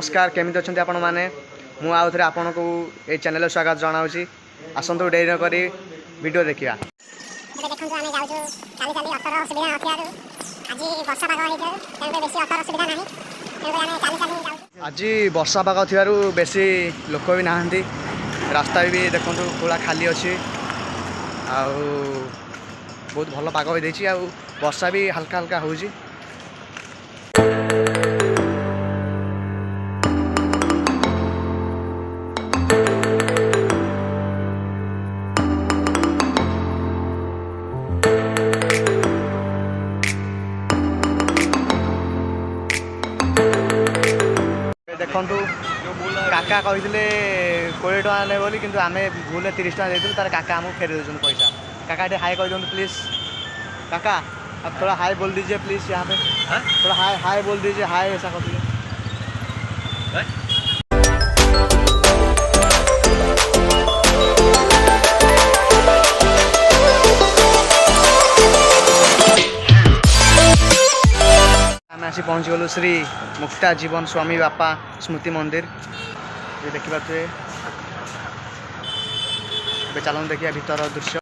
नमस्कार केमी अच्छा आपण मैंने मुझे आउ थे आपन को ये चैनल स्वागत जनाऊँगी आसतु डेरी नक वीडियो देखा आज वर्षा पाग थी बेसी लोक भी नहांती रास्ता भी देखो पूरा खाली अच्छी बहुत भल पाग भी वर्षा भी हल्का हल्का हो देखु काका कही 20 टका ने बोली किंतु आमे भूल 30 टका देते तार काका आमको फेरी दे पैसा। काका ये हाय कह दिखाँ प्लीज। काका अब थोड़ा हाय बोल दीजिए प्लीज। यहाँ पे थोड़ा हाय हाय बोल दीजिए। हाय ऐसा कर दीजिए। आसी पहुँच गलु श्री मुक्ता जीवन स्वामी बापा स्मृति मंदिर। ये देखी पारे चलूँ देखिए भीतर दृश्य।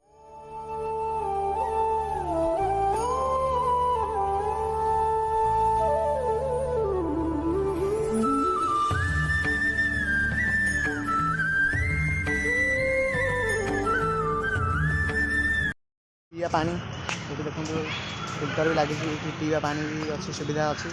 पीवा पानी देखो फिल्टर भी लगी पीवा पानी भी अच्छी सुविधा अच्छी।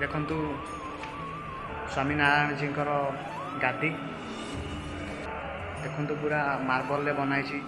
देखु स्वामीनारायण जी गादी देखु पूरा मार्बल ले बनाई।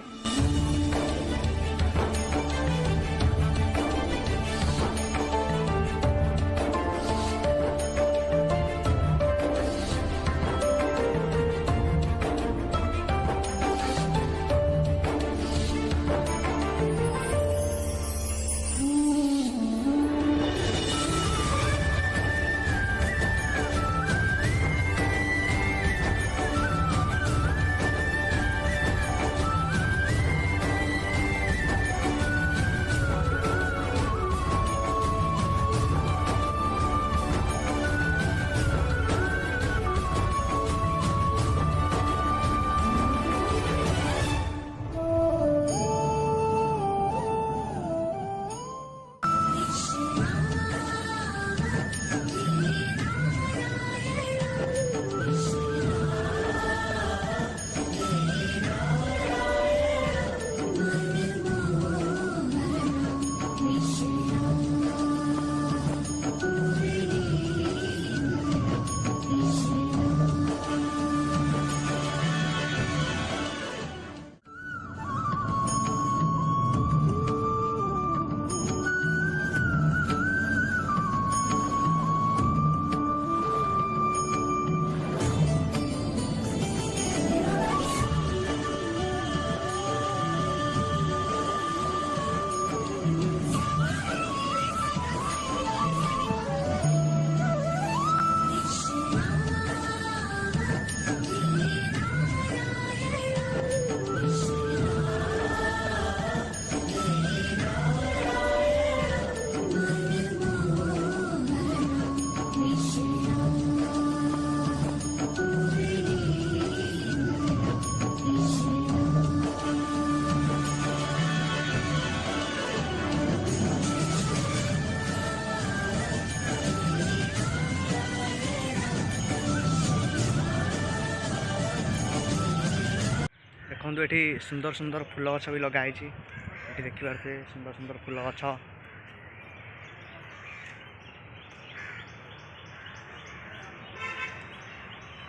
देखो ये सुंदर सुंदर फूल गछ भी लगाई ये देखिए सुंदर सुंदर फूल गछ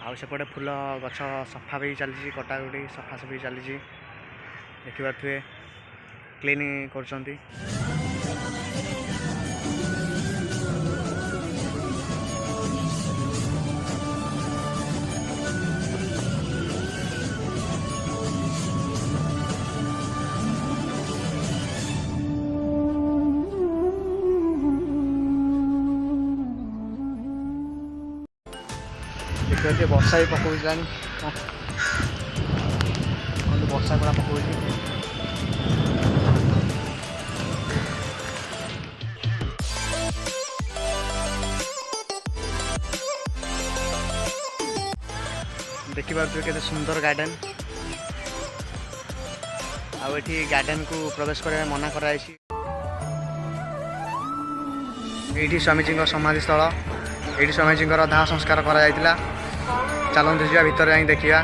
आउपटे फूल गछ सफा भी चली कटाकटी सफासफी चली देखिए क्लीन कर देखिए वर्षा भी पकान वर्षा गुड़ा पकाऊ देखिए केते सुंदर गार्डन आठी गार्डन को प्रवेश करने मना कराई स्वामीजी समाधिस्थल ये स्वामीजी दाह संस्कार करा चलते जा भीतर जा देखा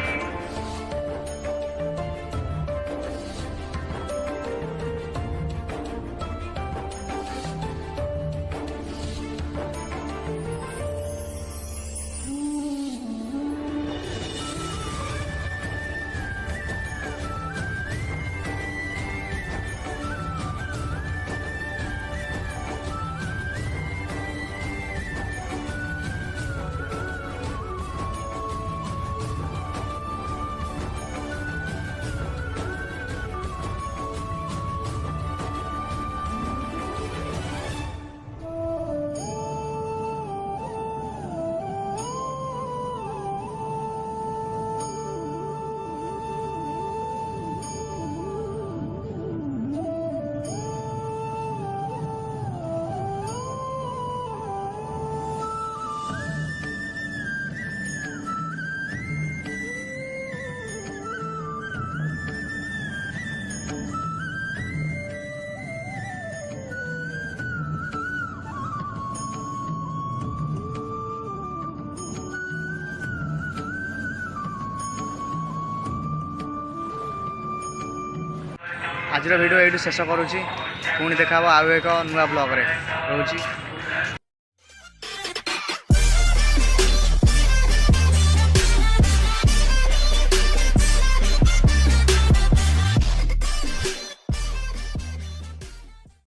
आज वीडियो ये शेष करुँची पुणी देखा आउ एक नुआ ब्लॉग रे रोची।